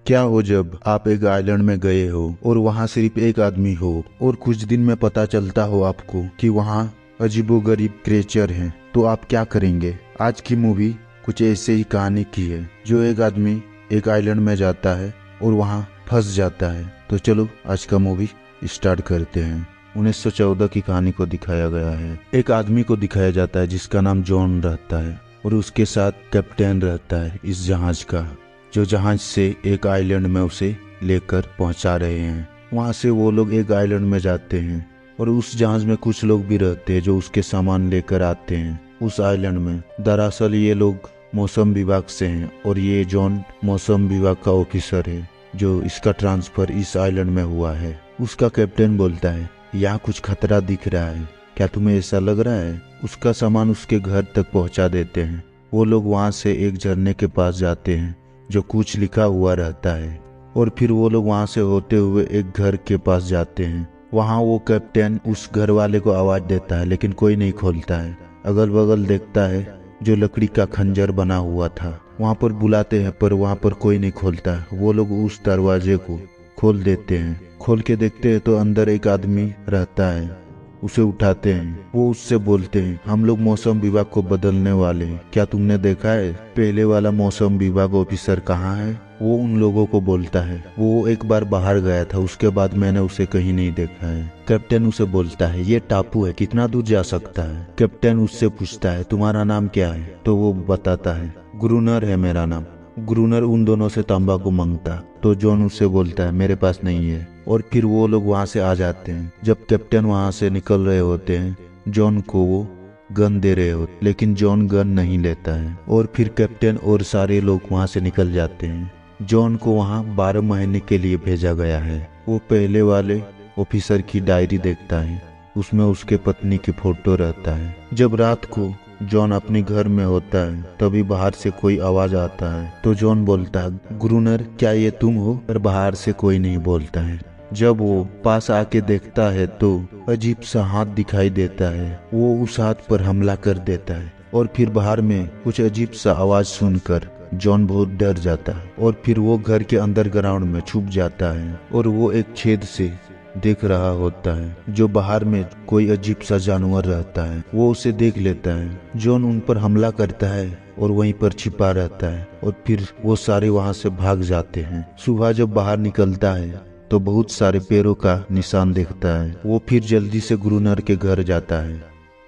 क्या हो जब आप एक आइलैंड में गए हो और वहाँ सिर्फ एक आदमी हो और कुछ दिन में पता चलता हो आपको कि वहाँ अजीबोगरीब क्रिएचर हैं, तो आप क्या करेंगे। आज की मूवी कुछ ऐसे ही कहानी की है, जो एक आदमी एक आइलैंड में जाता है और वहाँ फंस जाता है। तो चलो आज का मूवी स्टार्ट करते हैं। 1914 की कहानी को दिखाया गया है। एक आदमी को दिखाया जाता है जिसका नाम जॉन रहता है और उसके साथ कैप्टन रहता है इस जहाज का, जो जहाज से एक आइलैंड में उसे लेकर पहुंचा रहे हैं। वहां से वो लोग एक आइलैंड में जाते हैं और उस जहाज में कुछ लोग भी रहते हैं जो उसके सामान लेकर आते हैं उस आइलैंड में। दरअसल ये लोग मौसम विभाग से हैं और ये जॉन मौसम विभाग का ऑफिसर है जो इसका ट्रांसफर इस आइलैंड में हुआ है। उसका कैप्टन बोलता है, यहाँ कुछ खतरा दिख रहा है, क्या तुम्हें ऐसा लग रहा है। उसका सामान उसके घर तक पहुंचा देते हैं। वो लोग वहां से एक झरने के पास जाते हैं जो कुछ लिखा हुआ रहता है और फिर वो लोग वहां से होते हुए एक घर के पास जाते हैं। वहां वो कैप्टन उस घर वाले को आवाज देता है लेकिन कोई नहीं खोलता है। अगल बगल देखता है, जो लकड़ी का खंजर बना हुआ था वहां पर बुलाते हैं पर वहां पर कोई नहीं खोलता है। वो लोग उस दरवाजे को खोल देते हैं। खोल के देखते हैं तो अंदर एक आदमी रहता है। उसे उठाते हैं। वो उससे बोलते हैं, हम लोग मौसम विभाग को बदलने वाले हैं, क्या तुमने देखा है पहले वाला मौसम विभाग ऑफिसर कहाँ है। वो उन लोगों को बोलता है, वो एक बार बाहर गया था, उसके बाद मैंने उसे कहीं नहीं देखा है। कैप्टन उसे बोलता है, ये टापू है, कितना दूर जा सकता है। कैप्टन उससे पूछता है, तुम्हारा नाम क्या है। तो वो बताता है, ग्रूनर है मेरा नाम। ग्रूनर उन दोनों से तंबाकू मांगता तो जॉन उससे बोलता है, मेरे पास नहीं है। और फिर वो लोग वहां से आ जाते हैं। जब कैप्टन वहां से निकल रहे होते हैं, जॉन को वो गन दे रहे होते, लेकिन जॉन गन नहीं लेता है। और फिर कैप्टन और सारे लोग वहां से निकल जाते हैं। जॉन को वहां 12 महीने के लिए भेजा गया है। वो पहले वाले ऑफिसर की डायरी देखता है, उसमें उसके पत्नी की फोटो रहता है। जब रात को जॉन अपने घर में होता है तभी बाहर से कोई आवाज आता है। तो जॉन बोलता है, ग्रूनर क्या ये तुम हो। पर बाहर से कोई नहीं बोलता है। जब वो पास आके देखता है तो अजीब सा हाथ दिखाई देता है। वो उस हाथ पर हमला कर देता है और फिर बाहर में कुछ अजीब सा आवाज सुनकर जॉन बहुत डर जाता है और फिर वो घर के अंडरग्राउंड में छुप जाता है और वो एक छेद से देख रहा होता है जो बाहर में कोई अजीब सा जानवर रहता है। वो उसे देख लेता है। जॉन उन पर हमला करता है और वहीं पर छिपा रहता है और फिर वो सारे वहां से भाग जाते हैं। सुबह जब बाहर निकलता है तो बहुत सारे पैरों का निशान देखता है। वो फिर जल्दी से ग्रूनर के घर जाता है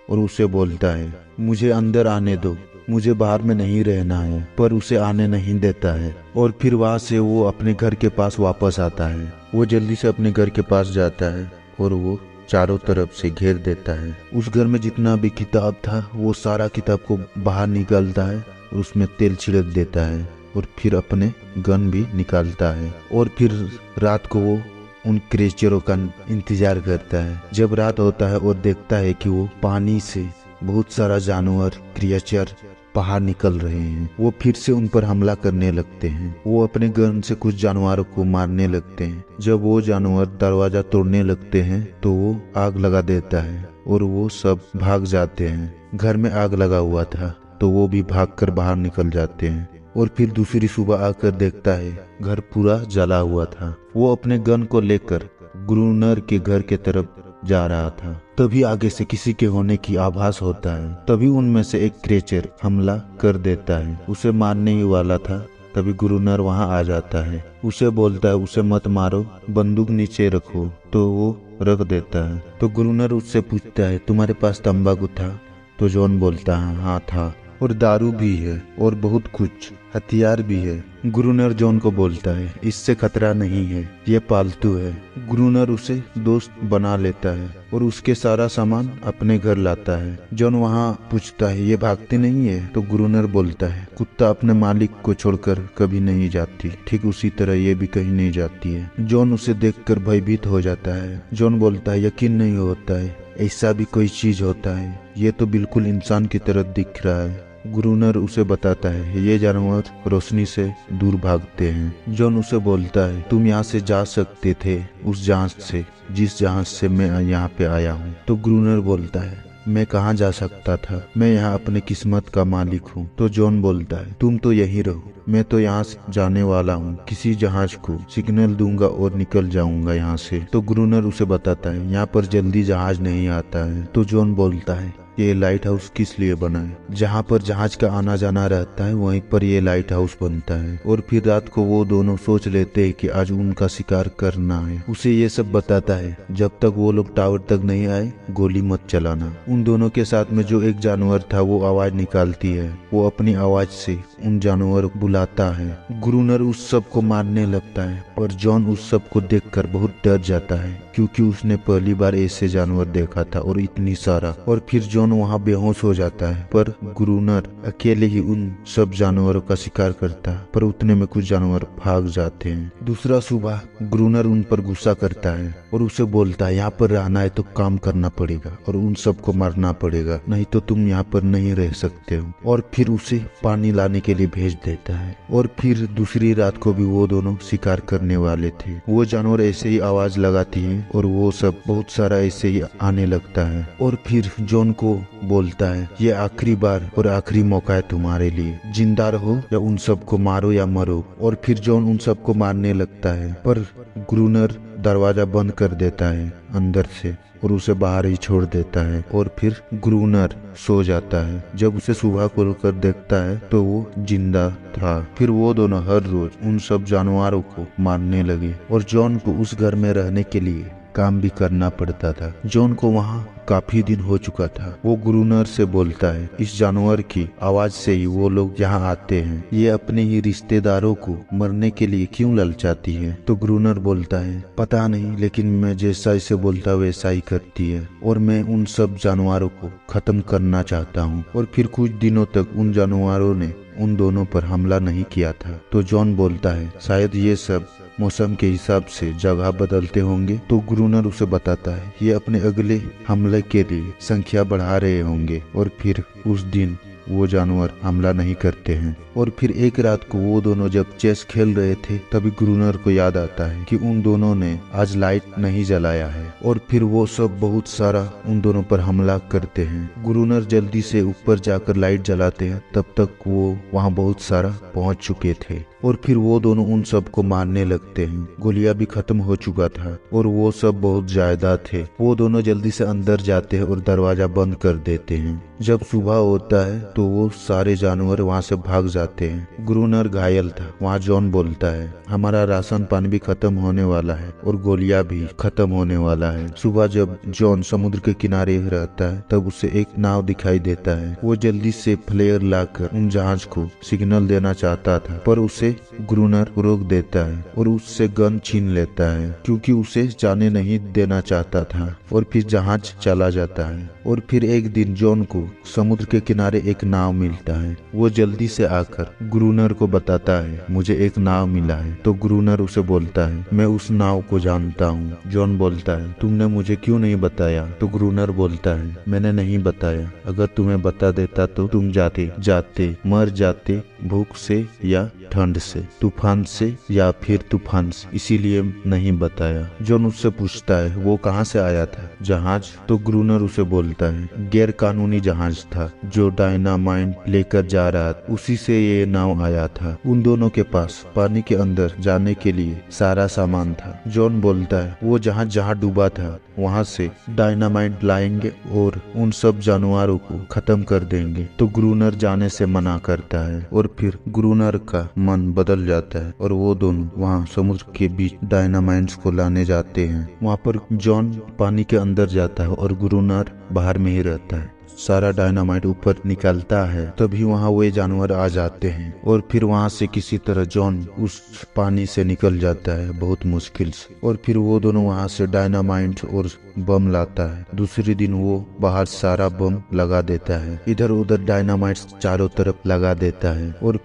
और उसे बोलता है, मुझे अंदर आने दो, मुझे बाहर में नहीं रहना है। पर उसे आने नहीं देता है और फिर वहां से वो अपने घर के पास वापस आता है। वो जल्दी से अपने घर के पास जाता है और वो चारों तरफ से घेर देता है। उस घर में जितना भी किताब था वो सारा किताब को बाहर निकालता है और उसमें तेल छिड़क देता है और फिर अपने गन भी निकालता है। और फिर रात को वो उन क्रिएचरों का इंतजार करता है। जब रात होता है और देखता है कि वो पानी से बहुत सारा जानवर क्रिएचर बाहर निकल रहे हैं। वो फिर से उन पर हमला करने लगते हैं। वो अपने गन से कुछ जानवरों को मारने लगते हैं। जब वो जानवर दरवाजा तोड़ने लगते हैं तो वो आग लगा देता है और वो सब भाग जाते हैं। घर में आग लगा हुआ था तो वो भी भागकर बाहर निकल जाते हैं और फिर दूसरी सुबह आकर देखता है घर पूरा जला हुआ था। वो अपने गन को लेकर ग्रूनर के घर के तरफ जा रहा था। तभी आगे से किसी के होने की आभास होता है। तभी उनमें से एक क्रिएचर हमला कर देता है। उसे मारने ही वाला था तभी ग्रूनर वहां आ जाता है। उसे बोलता है, उसे मत मारो, बंदूक नीचे रखो। तो वो रख देता है। तो ग्रूनर उससे पूछता है, तुम्हारे पास तंबाकू था। तो जॉन बोलता है, हाँ था, और दारू भी है और बहुत कुछ हथियार भी है। ग्रूनर जॉन को बोलता है, इससे खतरा नहीं है, ये पालतू है। ग्रूनर उसे दोस्त बना लेता है और उसके सारा सामान अपने घर लाता है। जॉन वहाँ पूछता है, ये भागती नहीं है। तो ग्रूनर बोलता है, कुत्ता अपने मालिक को छोड़कर कभी नहीं जाती, ठीक उसी तरह ये भी कहीं नहीं जाती है। जॉन उसे देखकर भयभीत हो जाता है। जॉन बोलता है, यकीन नहीं होता है, ऐसा भी कोई चीज होता है, ये तो बिल्कुल इंसान की तरह दिख रहा है। ग्रूनर उसे बताता है, ये जानवर रोशनी से दूर भागते हैं। जॉन उसे बोलता है, तुम यहाँ से जा सकते थे उस जहाज से जिस जहाज से मैं यहाँ पे आया हूँ। तो ग्रूनर बोलता है, मैं कहाँ जा सकता था, मैं यहाँ अपने किस्मत का मालिक हूँ। तो जॉन बोलता है तुम तो यहीं रहो, मैं तो यहाँ से जाने वाला हूँ, किसी जहाज को सिग्नल दूंगा और निकल जाऊंगा यहाँ से। तो ग्रूनर उसे बताता है यहाँ पर जल्दी जहाज नहीं आता है। तो जॉन बोलता है ये लाइट हाउस किस लिए बना है, जहाँ पर जहाज का आना जाना रहता है वहीं पर ये लाइट हाउस बनता है। और फिर रात को वो दोनों सोच लेते हैं कि आज उनका शिकार करना है। उसे ये सब बताता है जब तक वो लोग टावर तक नहीं आए गोली मत चलाना। उन दोनों के साथ में जो एक जानवर था वो आवाज निकालती है, वो अपनी आवाज से उन जानवर को बुलाता है। ग्रूनर उस सब को मारने लगता है पर जॉन उस सब को देखकर बहुत डर जाता है क्योंकि उसने पहली बार ऐसे जानवर देखा था और इतनी सारा। और फिर जॉन वहाँ बेहोश हो जाता है पर ग्रूनर अकेले ही उन सब जानवरों का शिकार करता है पर उतने में कुछ जानवर भाग जाते हैं। दूसरा सुबह ग्रूनर उन पर गुस्सा करता है और उसे बोलता है यहाँ पर रहना है तो काम करना पड़ेगा और उन सबको मारना पड़ेगा, नहीं तो तुम यहाँ पर नहीं रह सकते हो। और फिर उसे पानी लाने के लिए भेज देता है। और फिर दूसरी रात को भी वो दोनों शिकार करने वाले थे। वो जानवर ऐसे ही आवाज लगाती है और वो सब बहुत सारा ऐसे ही आने लगता है। और फिर जॉन को बोलता है ये आखिरी बार और आखिरी मौका है तुम्हारे लिए, जिंदा रहो या उन सबको मारो या मरो। और फिर जॉन उन सबको मारने लगता है पर ग्रूनर दरवाजा बंद कर देता है अंदर से और उसे बाहर ही छोड़ देता है। और फिर ग्रूनर सो जाता है। जब उसे सुबह खोलकर देखता है तो वो जिंदा था। फिर वो दोनों हर रोज उन सब जानवरों को मारने लगे और जॉन को उस घर में रहने के लिए काम भी करना पड़ता था। जॉन को वहाँ काफी दिन हो चुका था। वो ग्रूनर से बोलता है इस जानवर की आवाज से ही वो लोग यहाँ आते हैं, ये अपने ही रिश्तेदारों को मरने के लिए क्यों ललचाती है। तो ग्रूनर बोलता है पता नहीं, लेकिन मैं जैसा इसे बोलता वैसा ही करती है और मैं उन सब जानवरों को खत्म करना चाहता हूँ। और फिर कुछ दिनों तक उन जानवरों ने उन दोनों पर हमला नहीं किया था। तो जॉन बोलता है शायद ये सब मौसम के हिसाब से जगह बदलते होंगे। तो ग्रूनर उसे बताता है ये अपने अगले हमले के लिए संख्या बढ़ा रहे होंगे और फिर उस दिन वो जानवर हमला नहीं करते हैं। और फिर एक रात को वो दोनों जब चेस खेल रहे थे तभी ग्रूनर को याद आता है कि उन दोनों ने आज लाइट नहीं जलाया है और फिर वो सब बहुत सारा उन दोनों पर हमला करते हैं। ग्रूनर जल्दी से ऊपर जाकर लाइट जलाते हैं, तब तक वो वहाँ बहुत सारा पहुँच चुके थे और फिर वो दोनों उन सब को मारने लगते हैं। गोलियां भी खत्म हो चुका था और वो सब बहुत ज्यादा थे। वो दोनों जल्दी से अंदर जाते हैं और दरवाजा बंद कर देते हैं। जब सुबह होता है तो वो सारे जानवर वहाँ से भाग जाते हैं। ग्रूनर घायल था। वहाँ जॉन बोलता है हमारा राशन पानी भी खत्म होने वाला है और गोलियां भी खत्म होने वाला है। सुबह जब जॉन समुद्र के किनारे रहता है तब उसे एक नाव दिखाई देता है। वो जल्दी से फ्लेयर लाकर उन जहाज को सिग्नल देना चाहता था पर उसे ग्रूनर रोक देता है और उससे गन छीन लेता है क्योंकि उसे जाने नहीं देना चाहता था। और फिर जहाज चला जाता है। और फिर एक दिन जॉन को समुद्र के किनारे एक नाव मिलता है। वो जल्दी से आकर ग्रूनर को बताता है मुझे एक नाव मिला है। तो ग्रूनर उसे बोलता है मैं उस नाव को जानता हूँ। जॉन बोलता है तुमने मुझे क्यों नहीं बताया। तो ग्रूनर बोलता है मैंने नहीं बताया, अगर तुम्हें बता देता तो तुम जाते जाते मर जाते, भूख से या ठंड से, तूफान से या फिर तूफान से, इसीलिए नहीं बताया। जॉन उससे पूछता है वो कहाँ से आया था जहाज। तो ग्रूनर उसे बोलता है गैर कानूनी जहाज था जो डायनामाइट लेकर जा रहा था, उसी से ये नाव आया था। उन दोनों के पास पानी के अंदर जाने के लिए सारा सामान था। जॉन बोलता है वो जहाज जहाँ डूबा था वहाँ से डायनामाइट लाएंगे और उन सब जानवरों को खत्म कर देंगे। तो ग्रूनर जाने से मना करता है और फिर ग्रूनर का मन बदल जाता है और वो दोनों वहाँ समुद्र के बीच डायनामाइट्स को लाने जाते हैं। वहाँ पर जॉन पानी के अंदर जाता है और ग्रूनर बाहर में ही रहता है। सारा डायनामाइट ऊपर निकलता है तभी वहाँ वे जानवर आ जाते हैं और फिर वहाँ से किसी तरह जॉन उस पानी से निकल जाता है बहुत मुश्किल से। और फिर वो दोनों वहाँ से डायनामाइट और बम लाता है। दूसरे दिन वो बाहर सारा बम लगा देता है, इधर उधर डायनामाइट चारों तरफ लगा देता है। और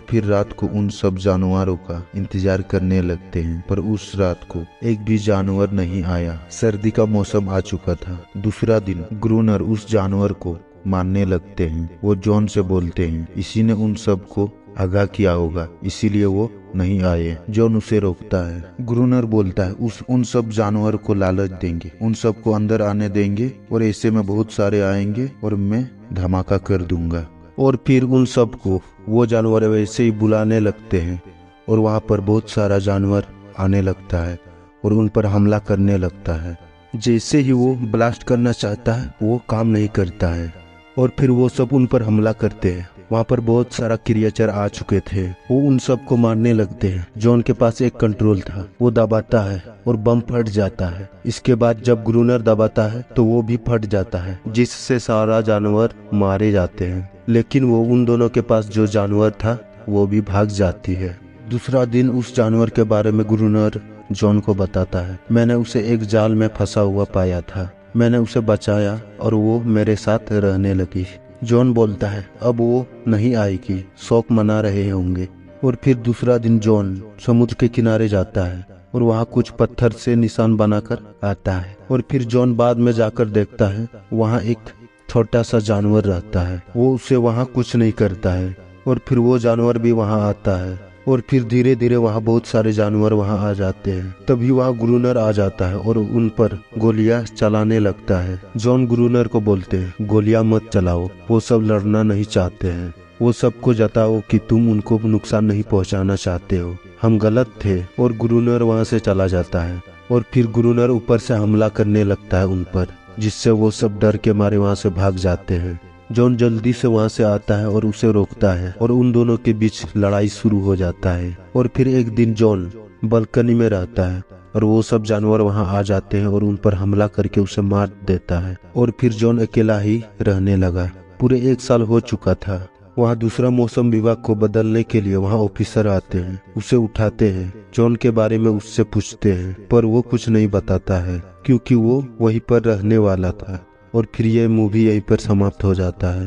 फिर रात को उन सब जानवरों का इंतजार करने लगते हैं पर उस रात को एक भी जानवर नहीं आया। सर्दी का मौसम आ चुका था। दूसरा दिन ग्रूनर उस जानवर को मारने लगते हैं। वो जॉन से बोलते हैं इसी ने उन सब को आगाह किया होगा, इसीलिए वो नहीं आए। जॉन उसे रोकता है। ग्रूनर बोलता है उन सब जानवर को लालच देंगे, उन सब को अंदर आने देंगे और ऐसे में बहुत सारे आएंगे और मैं धमाका कर दूंगा। और फिर उन सब को वो जानवर वैसे ही बुलाने लगते हैं और वहाँ पर बहुत सारा जानवर आने लगता है और उन पर हमला करने लगता है। जैसे ही वो ब्लास्ट करना चाहता है वो काम नहीं करता है और फिर वो सब उन पर हमला करते हैं। वहाँ पर बहुत सारा क्रिएचर आ चुके थे, वो उन सब को मारने लगते हैं। जॉन के पास एक कंट्रोल था, वो दबाता है और बम फट जाता है। इसके बाद जब ग्रूनर दबाता है तो वो भी फट जाता है, जिससे सारा जानवर मारे जाते हैं। लेकिन वो उन दोनों के पास जो जानवर था वो भी भाग जाती है। दूसरा दिन उस जानवर के बारे में ग्रूनर जॉन को बताता है। मैंने उसे एक जाल में फंसा हुआ पाया था, मैंने उसे बचाया और वो मेरे साथ रहने लगी। जॉन बोलता है अब वो नहीं आएगी, शौक मना रहे होंगे। और फिर दूसरा दिन जॉन समुद्र के किनारे जाता है और वहाँ कुछ पत्थर से निशान बनाकर आता है। और फिर जॉन बाद में जाकर देखता है वहाँ एक छोटा सा जानवर रहता है, वो उसे वहाँ कुछ नहीं करता है। और फिर वो जानवर भी वहाँ आता है और फिर धीरे धीरे वहाँ बहुत सारे जानवर वहाँ आ जाते हैं। तभी वहाँ ग्रूनर आ जाता है और उन पर गोलियां चलाने लगता है। जॉन ग्रूनर को बोलते हैं गोलियां मत चलाओ, वो सब लड़ना नहीं चाहते हैं, वो सबको जताओ कि तुम उनको नुकसान नहीं पहुँचाना चाहते हो, हम गलत थे। और ग्रूनर वहाँ से चला जाता है और फिर ग्रूनर ऊपर से हमला करने लगता है उन पर, जिससे वो सब डर के मारे वहाँ से भाग जाते हैं। जॉन जल्दी से वहाँ से आता है और उसे रोकता है और उन दोनों के बीच लड़ाई शुरू हो जाता है। और फिर एक दिन जॉन बालकनी में रहता है और वो सब जानवर वहाँ आ जाते हैं और उन पर हमला करके उसे मार देता है। और फिर जॉन अकेला ही रहने लगा। पूरे 1 साल हो चुका था। वहाँ दूसरा मौसम विभाग को बदलने के लिए वहाँ ऑफिसर आते हैं, उसे उठाते हैं, जॉन के बारे में उससे पूछते हैं, पर वो कुछ नहीं बताता है क्योंकि वो वहीं पर रहने वाला था। और फिर ये मूवी यहीं पर समाप्त हो जाता है।